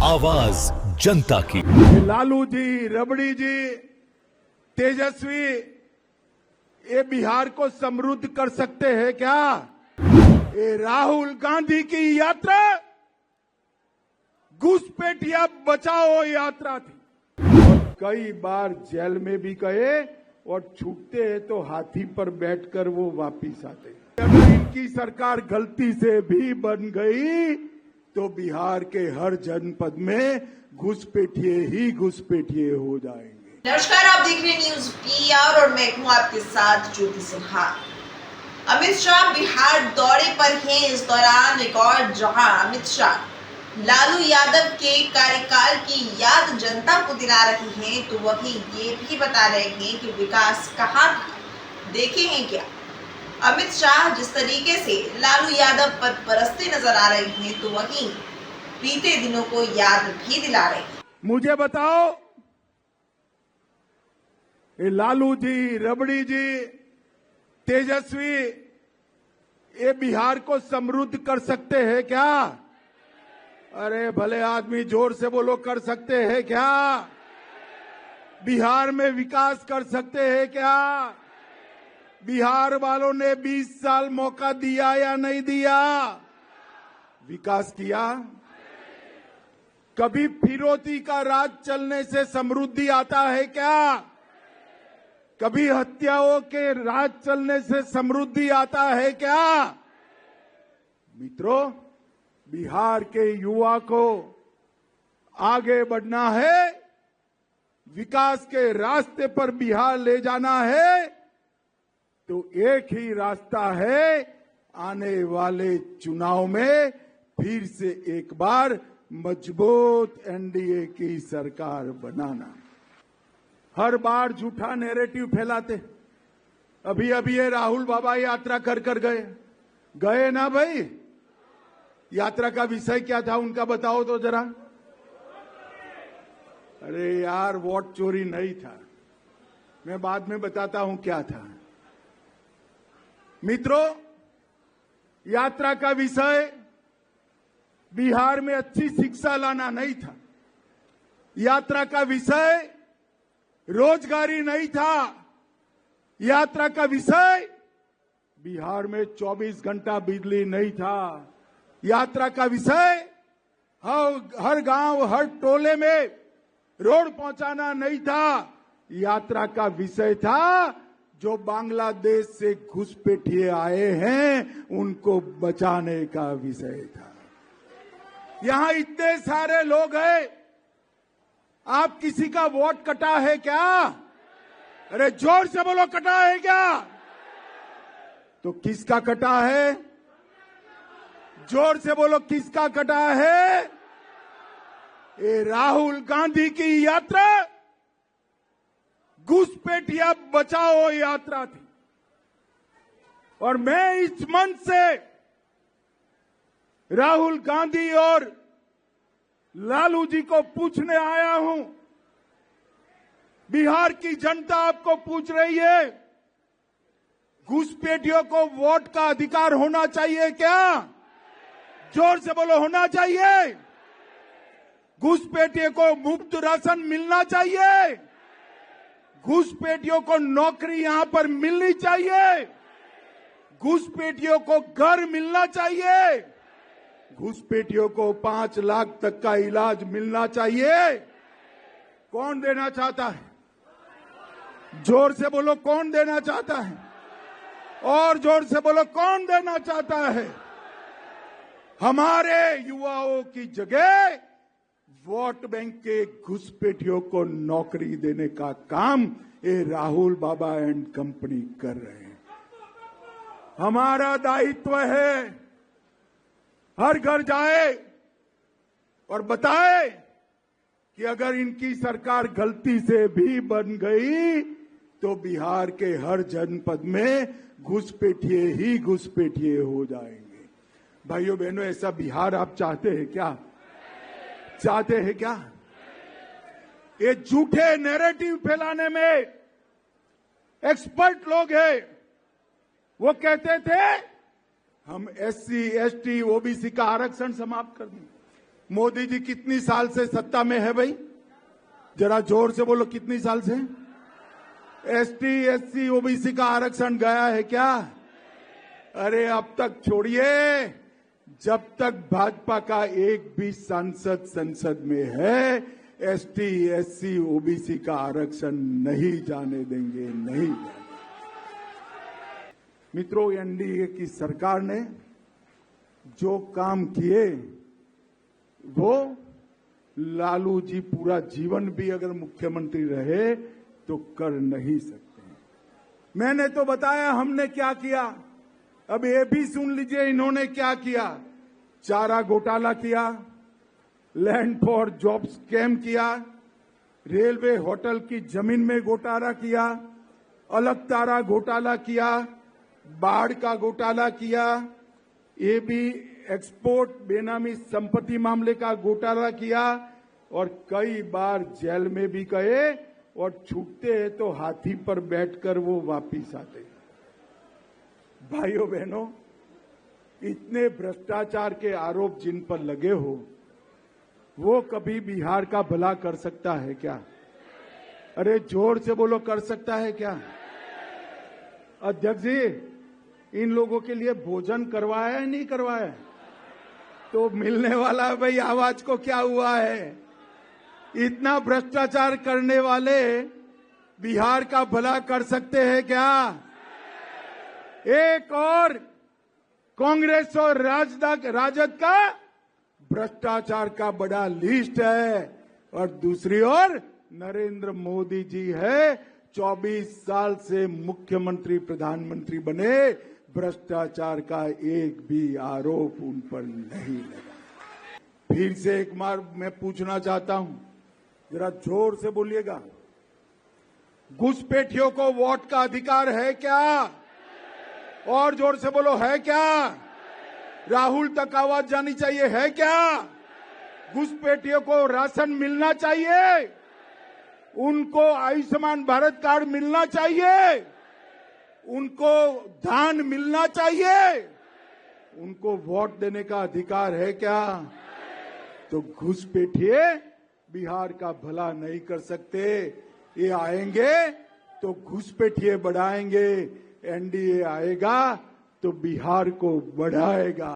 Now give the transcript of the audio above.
आवाज जनता की। लालू जी, रबड़ी जी, तेजस्वी ये बिहार को समृद्ध कर सकते हैं क्या? ये राहुल गांधी की यात्रा घुसपैठिया बचाओ यात्रा थी। और कई बार जेल में भी गए और छूटते हैं तो हाथी पर बैठकर वो वापिस आते। अगर इनकी सरकार गलती से भी बन गई तो बिहार के हर जनपद में घुसपैठिए ही घुसपैठिए हो जाएंगे। नमस्कार, आप देख रहे हैं न्यूज पीआर और मैं हूं आपके साथ ज्योति सिन्हा। अमित शाह बिहार दौरे पर हैं। इस दौरान एक और जहां अमित शाह लालू यादव के कार्यकाल की याद जनता को दिला रहे हैं, तो वहीं ये भी बता रहे हैं कि विकास कहां था, देखे हैं क्या। अमित शाह जिस तरीके से लालू यादव पद परस्ते नजर आ रहे हैं, तो वहीं बीते दिनों को याद भी दिला रहे हैं। मुझे बताओ, ये लालू जी, रबड़ी जी, तेजस्वी ये बिहार को समृद्ध कर सकते हैं क्या? अरे भले आदमी जोर से बोलो, कर सकते हैं क्या? बिहार में विकास कर सकते हैं क्या? बिहार वालों ने 20 साल मौका दिया या नहीं दिया? विकास किया? कभी फिरौती का राज चलने से समृद्धि आता है क्या? कभी हत्याओं के राज चलने से समृद्धि आता है क्या? मित्रों, बिहार के युवा को आगे बढ़ना है, विकास के रास्ते पर बिहार ले जाना है, तो एक ही रास्ता है, आने वाले चुनाव में फिर से एक बार मजबूत एनडीए की सरकार बनाना। हर बार झूठा नैरेटिव फैलाते। अभी ये राहुल बाबा यात्रा कर गए ना भाई? यात्रा का विषय क्या था उनका, बताओ तो जरा। अरे यार, वोट चोरी नहीं था, मैं बाद में बताता हूं क्या था। मित्रों, यात्रा का विषय बिहार में अच्छी शिक्षा लाना नहीं था। यात्रा का विषय रोजगारी नहीं था। यात्रा का विषय बिहार में 24 घंटा बिजली नहीं था। यात्रा का विषय हर गांव, हर टोले में रोड पहुंचाना नहीं था। यात्रा का विषय था जो बांग्लादेश से घुसपैठिए आए हैं उनको बचाने का विषय था। यहां इतने सारे लोग हैं, आप किसी का वोट कटा है क्या? अरे जोर से बोलो, कटा है क्या? तो किसका कटा है? जोर से बोलो, किसका कटा है? ये राहुल गांधी की यात्रा घुसपैठिया बचाओ यात्रा थी। और मैं इस मंच से राहुल गांधी और लालू जी को पूछने आया हूं, बिहार की जनता आपको पूछ रही है, घुसपैठियों को वोट का अधिकार होना चाहिए क्या? जोर से बोलो, होना चाहिए? घुसपैठियों को मुफ्त राशन मिलना चाहिए? घुसपैठियों को नौकरी यहां पर मिलनी चाहिए? घुसपैठियों को घर मिलना चाहिए? घुसपैठियों को 5 लाख तक का इलाज मिलना चाहिए? कौन देना चाहता है? जोर से बोलो, कौन देना चाहता है? और जोर से बोलो, कौन देना चाहता है? हमारे युवाओं की जगह वोट बैंक के घुसपैठियों को नौकरी देने का काम ये राहुल बाबा एंड कंपनी कर रहे हैं। हमारा दायित्व है, हर घर जाए और बताए कि अगर इनकी सरकार गलती से भी बन गई तो बिहार के हर जनपद में घुसपैठिए ही घुसपैठिए हो जाएंगे। भाइयों बहनों, ऐसा बिहार आप चाहते हैं क्या? चाहते हैं क्या? ये झूठे नैरेटिव फैलाने में एक्सपर्ट लोग हैं। वो कहते थे हम SC, ST, OBC का आरक्षण समाप्त कर दें। मोदी जी कितनी साल से सत्ता में है भाई? जरा जोर से बोलो, कितनी साल से? एसटी, एससी, ओबीसी का आरक्षण गया है क्या? अरे अब तक छोड़िए, जब तक भाजपा का एक भी सांसद संसद में है, एसटी, एससी, ओबीसी का आरक्षण नहीं जाने देंगे, नहीं जाने। मित्रों, एनडीए की सरकार ने जो काम किए वो लालू जी पूरा जीवन भी अगर मुख्यमंत्री रहे तो कर नहीं सकते। मैंने तो बताया हमने क्या किया, अब ये भी सुन लीजिए इन्होंने क्या किया। चारा घोटाला किया, लैंड फॉर जॉब स्कैम किया, रेलवे होटल की जमीन में घोटाला किया, अलग तारा घोटाला किया, बाढ़ का घोटाला किया, ये भी एक्सपोर्ट बेनामी संपत्ति मामले का घोटाला किया और कई बार जेल में भी गए और छूटते हैं तो हाथी पर बैठकर वो वापिस आते। भाइयों बहनों, इतने भ्रष्टाचार के आरोप जिन पर लगे हो वो कभी बिहार का भला कर सकता है क्या? अरे जोर से बोलो, कर सकता है क्या? अध्यक्ष जी, इन लोगों के लिए भोजन करवाया है नहीं करवाया? तो मिलने वाला है भाई, आवाज को क्या हुआ है? इतना भ्रष्टाचार करने वाले बिहार का भला कर सकते हैं क्या? एक और कांग्रेस और राजद का भ्रष्टाचार का बड़ा लिस्ट है और दूसरी ओर नरेंद्र मोदी जी है, 24 साल से मुख्यमंत्री प्रधानमंत्री बने, भ्रष्टाचार का एक भी आरोप उन पर नहीं लगा। फिर से एक बार मैं पूछना चाहता हूं, जरा जोर से बोलिएगा, घुसपैठियों को वोट का अधिकार है क्या? और जोर से बोलो, है क्या? राहुल तक आवाज जानी चाहिए, है क्या? घुसपैठियों को राशन मिलना चाहिए, उनको आयुष्मान भारत कार्ड मिलना चाहिए, उनको धान मिलना चाहिए, उनको वोट देने का अधिकार है क्या? तो घुसपैठिए बिहार का भला नहीं कर सकते। ये आएंगे तो घुसपैठिए बढ़ाएंगे, एनडीए आएगा तो बिहार को बढ़ाएगा।